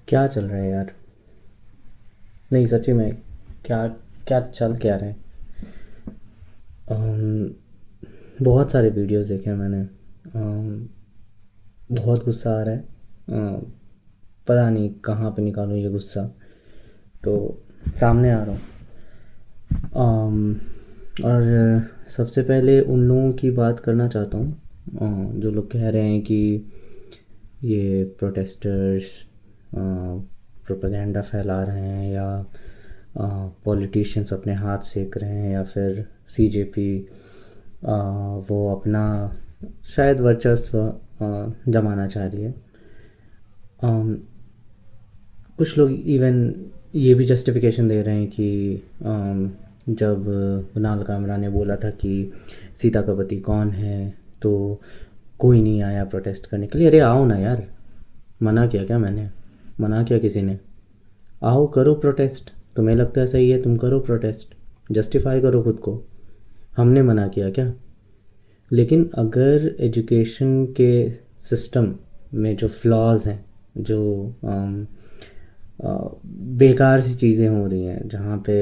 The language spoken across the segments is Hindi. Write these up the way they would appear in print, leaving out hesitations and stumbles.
क्या चल रहा है यार? नहीं, सच्ची में। क्या क्या चल क्या रहा है? अम, बहुत सारे वीडियोस देखे हैं मैंने। बहुत गुस्सा आ रहा है। पता नहीं कहाँ पे निकालूं ये गुस्सा। तो सामने आ रहा हूँ। और सबसे पहले उन लोगों की बात करना चाहता हूँ, जो लोग कह रहे हैं कि ये प्रोटेस्टर्स प्रोपेगेंडा फैला रहे हैं, या पॉलिटिशियंस अपने हाथ सेक रहे हैं, या फिर सीजेपी वो अपना शायद वर्चस्व जमाना चाह रही है। अम, कुछ लोग इवन ये भी जस्टिफिकेशन दे रहे हैं कि जब कुणाल कामरा ने बोला था कि सीता का पति कौन है, तो कोई नहीं आया प्रोटेस्ट करने के लिए। अरे आओ ना यार, मना किया क्या मैंने? मना किया किसी ने? आओ करो प्रोटेस्ट। तुम्हें लगता है सही है, तुम करो प्रोटेस्ट, जस्टिफाई करो खुद को। हमने मना किया क्या? लेकिन अगर एजुकेशन के सिस्टम में जो फ्लॉज हैं, जो बेकार सी चीज़ें हो रही हैं, जहाँ पे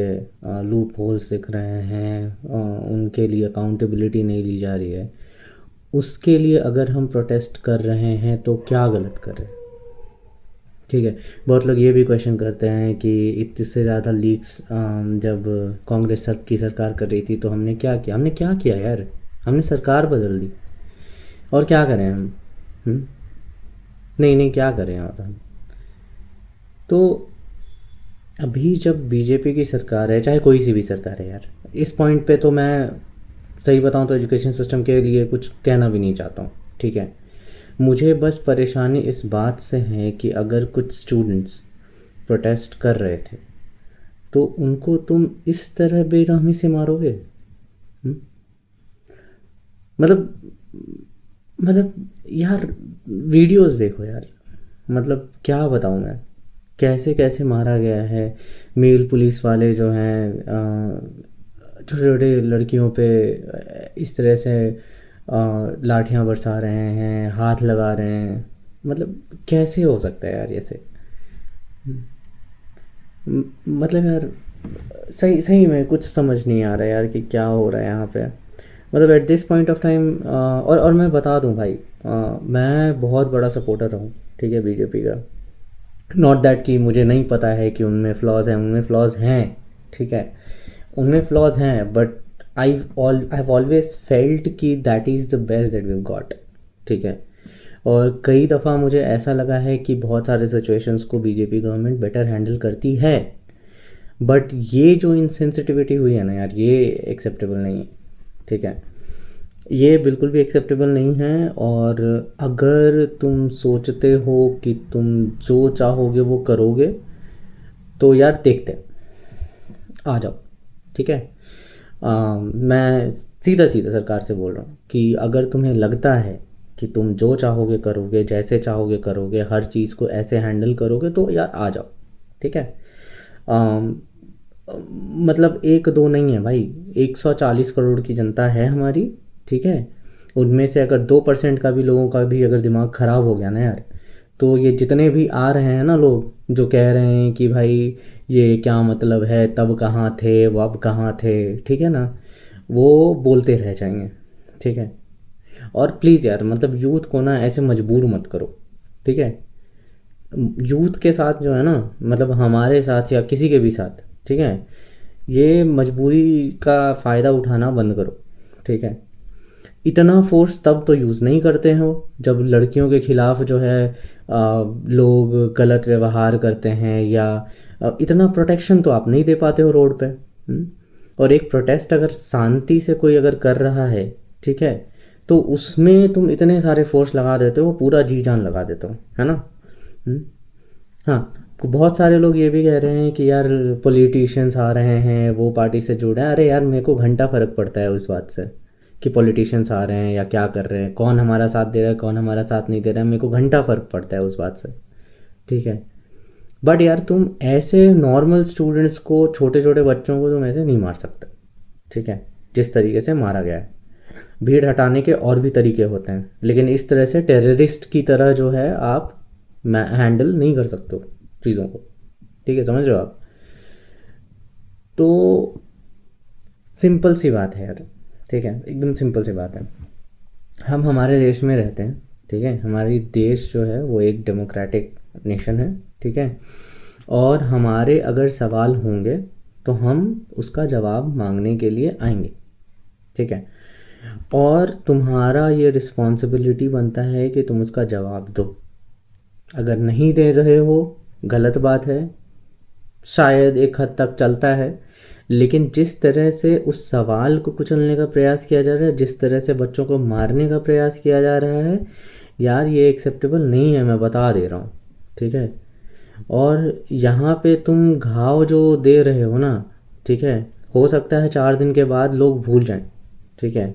लूप होल्स दिख रहे हैं, उनके लिए अकाउंटेबिलिटी नहीं ली जा रही है, उसके लिए अगर हम प्रोटेस्ट कर रहे हैं तो क्या गलत कर रहे हैं? ठीक है। बहुत लोग ये भी क्वेश्चन करते हैं कि इतने से ज़्यादा लीक्स जब कांग्रेस सब की सरकार कर रही थी तो हमने क्या किया? हमने क्या किया यार? हमने सरकार बदल दी। और क्या करें हम? हुँ? नहीं नहीं, क्या करें और हम? तो अभी जब बीजेपी की सरकार है, चाहे कोई सी भी सरकार है यार, इस पॉइंट पे तो मैं सही बताऊं तो एजुकेशन सिस्टम के लिए कुछ कहना भी नहीं चाहता हूँ। ठीक है। मुझे बस परेशानी इस बात से है कि अगर कुछ स्टूडेंट्स प्रोटेस्ट कर रहे थे तो उनको तुम इस तरह बेरहमी से मारोगे? हुँ? मतलब मतलब यार, वीडियोस देखो यार। मतलब क्या बताऊँ मैं, कैसे कैसे मारा गया है। मेल पुलिस वाले जो हैं छोटे छोटे लड़कियों पे इस तरह से लाठियां बरसा रहे हैं, हाथ लगा रहे हैं। मतलब कैसे हो सकता है यार ऐसे? मतलब यार, सही सही में कुछ समझ नहीं आ रहा है यार कि क्या हो रहा है यहाँ पे। मतलब at this point of time, और मैं बता दूँ भाई, मैं बहुत बड़ा सपोर्टर हूँ, ठीक है, बीजेपी का। नॉट दैट कि मुझे नहीं पता है कि उनमें फ्लॉज हैं, उनमें फ्लॉज हैं। ठीक है, उनमें फ्लॉज हैं, but I have always felt कि that is the best that we got. ठीक है। और कई दफ़ा मुझे ऐसा लगा है कि बहुत सारे सिचुएशंस को बीजेपी गवर्नमेंट बेटर हैंडल करती है। बट ये जो इनसेंसिटिविटी हुई है ना यार, ये एक्सेप्टेबल नहीं है। ठीक है, ये बिल्कुल भी एक्सेप्टेबल नहीं है। और अगर तुम सोचते हो कि तुम जो चाहोगे वो करोगे, तो यार देखते हैं, आ जाओ। ठीक है। मैं सीधा सीधा सरकार से बोल रहा हूँ कि अगर तुम्हें लगता है कि तुम जो चाहोगे करोगे, जैसे चाहोगे करोगे, हर चीज़ को ऐसे हैंडल करोगे, तो यार आ जाओ। ठीक है। अम, मतलब एक दो नहीं है भाई, 140 करोड़ की जनता है हमारी। ठीक है। उनमें से अगर 2% का भी, लोगों का भी अगर दिमाग ख़राब हो गया ना यार, तो ये जितने भी आ रहे हैं ना लोग जो कह रहे हैं कि भाई ये क्या मतलब है, तब कहाँ थे वो, अब कहाँ थे, ठीक है ना, वो बोलते रह जाएंगे। ठीक है। और प्लीज़ यार, मतलब यूथ को ना ऐसे मजबूर मत करो। ठीक है। यूथ के साथ जो है ना, मतलब हमारे साथ या किसी के भी साथ, ठीक है, ये मजबूरी का फ़ायदा उठाना बंद करो। ठीक है। इतना फोर्स तब तो यूज़ नहीं करते हो जब लड़कियों के खिलाफ जो है लोग गलत व्यवहार करते हैं, या इतना प्रोटेक्शन तो आप नहीं दे पाते हो रोड पे। और एक प्रोटेस्ट अगर शांति से कोई अगर कर रहा है, ठीक है, तो उसमें तुम इतने सारे फोर्स लगा देते हो, पूरा जी जान लगा देते हो, है ना? हम्म, हाँ। बहुत सारे लोग ये भी कह रहे हैं कि यार पॉलिटिशियंस आ रहे हैं, वो पार्टी से जुड़े हैं। अरे यार, मेरे को घंटा फ़र्क पड़ता है उस बात से कि पॉलिटिशियंस आ रहे हैं या क्या कर रहे हैं, कौन हमारा साथ दे रहा है, कौन हमारा साथ नहीं दे रहा है, मेरे को घंटा फ़र्क पड़ता है उस बात से। ठीक है। बट यार, तुम ऐसे नॉर्मल स्टूडेंट्स को, छोटे छोटे बच्चों को तुम ऐसे नहीं मार सकते। ठीक है। जिस तरीके से मारा गया है, भीड़ हटाने के और भी तरीके होते हैं, लेकिन इस तरह से टेररिस्ट की तरह जो है आप हैंडल नहीं कर सकते हो। चीज़ों को, ठीक है, समझ रहे हो आप? तो सिंपल सी बात है यार, ठीक है, एकदम सिंपल सी बात है। हम हमारे देश में रहते हैं, ठीक है, हमारी देश जो है वो एक डेमोक्रेटिक नेशन है, ठीक है, और हमारे अगर सवाल होंगे तो हम उसका जवाब मांगने के लिए आएंगे, ठीक है, और तुम्हारा ये रिस्पॉन्सिबिलिटी बनता है कि तुम उसका जवाब दो। अगर नहीं दे रहे हो, गलत बात है, शायद एक हद तक चलता है, लेकिन जिस तरह से उस सवाल को कुचलने का प्रयास किया जा रहा है, जिस तरह से बच्चों को मारने का प्रयास किया जा रहा है, यार ये एक्सेप्टेबल नहीं है, मैं बता दे रहा हूँ, ठीक है। और यहाँ पे तुम घाव जो दे रहे हो ना, ठीक है, हो सकता है 4 दिन के बाद लोग भूल जाएं, ठीक है,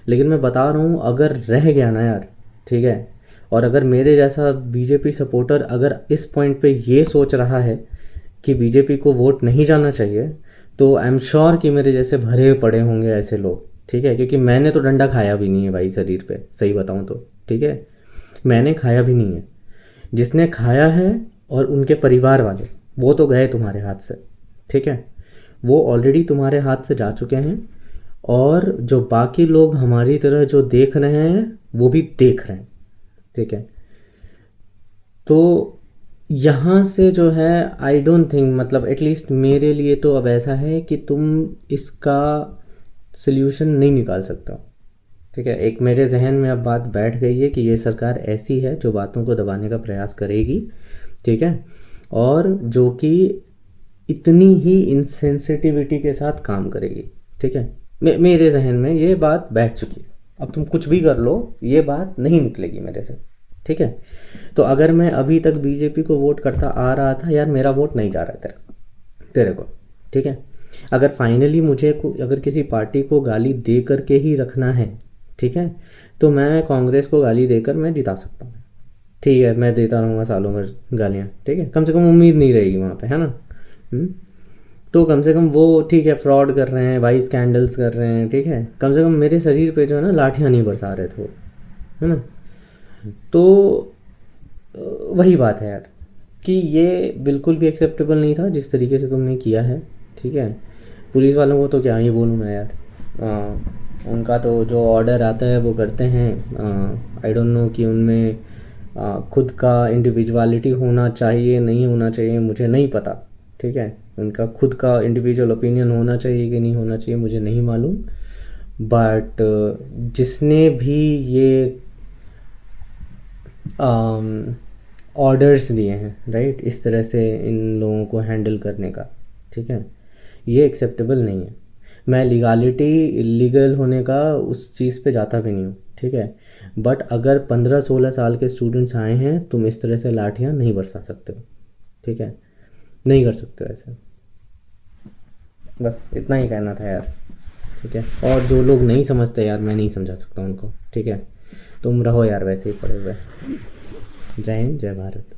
लेकिन मैं बता रहा हूँ अगर रह गया ना यार, ठीक है, और अगर मेरे जैसा बीजेपी सपोर्टर अगर इस पॉइंट पे ये सोच रहा है कि बीजेपी को वोट नहीं जाना चाहिए, तो आई एम श्योर कि मेरे जैसे भरे पड़े होंगे ऐसे लोग, ठीक है, क्योंकि मैंने तो डंडा खाया भी नहीं है भाई शरीर पे, सही बताऊँ तो, ठीक है, मैंने खाया भी नहीं है। जिसने खाया है और उनके परिवार वाले, वो तो गए तुम्हारे हाथ से, ठीक है, वो ऑलरेडी तुम्हारे हाथ से जा चुके हैं, और जो बाकी लोग हमारी तरह जो देख रहे हैं वो भी देख रहे हैं, ठीक है। तो यहाँ से जो है आई डोंट थिंक, मतलब एटलीस्ट मेरे लिए तो अब ऐसा है कि तुम इसका सल्यूशन नहीं निकाल सकता, ठीक है। एक मेरे जहन में अब बात बैठ गई है कि ये सरकार ऐसी है जो बातों को दबाने का प्रयास करेगी, ठीक है, और जो कि इतनी ही इंसेंसिटिविटी के साथ काम करेगी, ठीक है। मेरे जहन में ये बात बैठ चुकी है, अब तुम कुछ भी कर लो ये बात नहीं निकलेगी मेरे से, ठीक है। तो अगर मैं अभी तक बीजेपी को वोट करता आ रहा था, यार मेरा वोट नहीं जा रहा है तेरे को, ठीक है। अगर फाइनली मुझे अगर किसी पार्टी को गाली दे करके ही रखना है, ठीक है, तो मैं कांग्रेस को गाली देकर मैं जिता सकता हूँ, ठीक है, मैं देता रहूँगा सालों भर गालियाँ, ठीक है, कम से कम उम्मीद नहीं रहेगी वहाँ पे, है ना। तो कम से कम वो ठीक है, फ्रॉड कर रहे हैं भाई, स्कैंडल्स कर रहे हैं, ठीक है, कम से कम मेरे शरीर पे जो है ना लाठियाँ नहीं बरसा रहे थे वो, है ना। तो वही बात है यार कि ये बिल्कुल भी एक्सेप्टेबल नहीं था जिस तरीके से तुमने किया है, ठीक है। पुलिस वालों को तो क्या ही बोलूँ मैं यार, उनका तो जो ऑर्डर आता है वो करते हैं। आई डोंट नो कि उनमें खुद का इंडिविजुअलिटी होना चाहिए नहीं होना चाहिए, मुझे नहीं पता, ठीक है, उनका खुद का इंडिविजुअल ओपिनियन होना चाहिए कि नहीं होना चाहिए मुझे नहीं मालूम, बट जिसने भी ये ऑर्डर्स दिए हैं, राइट, इस तरह से इन लोगों को हैंडल करने का, ठीक है, ये एक्सेप्टेबल नहीं है। मैं लीगलिटी इलीगल होने का उस चीज़ पे जाता भी नहीं हूँ, ठीक है, बट अगर 15-16 साल के स्टूडेंट्स आए हैं, तुम इस तरह से लाठियाँ नहीं बरसा सकते हो, ठीक है, नहीं कर सकते हो ऐसे। बस इतना ही कहना था यार, ठीक है। और जो लोग नहीं समझते यार, मैं नहीं समझा सकता उनको, ठीक है, तुम रहो यार वैसे ही पड़े हुए। जय हिंद, जय भारत।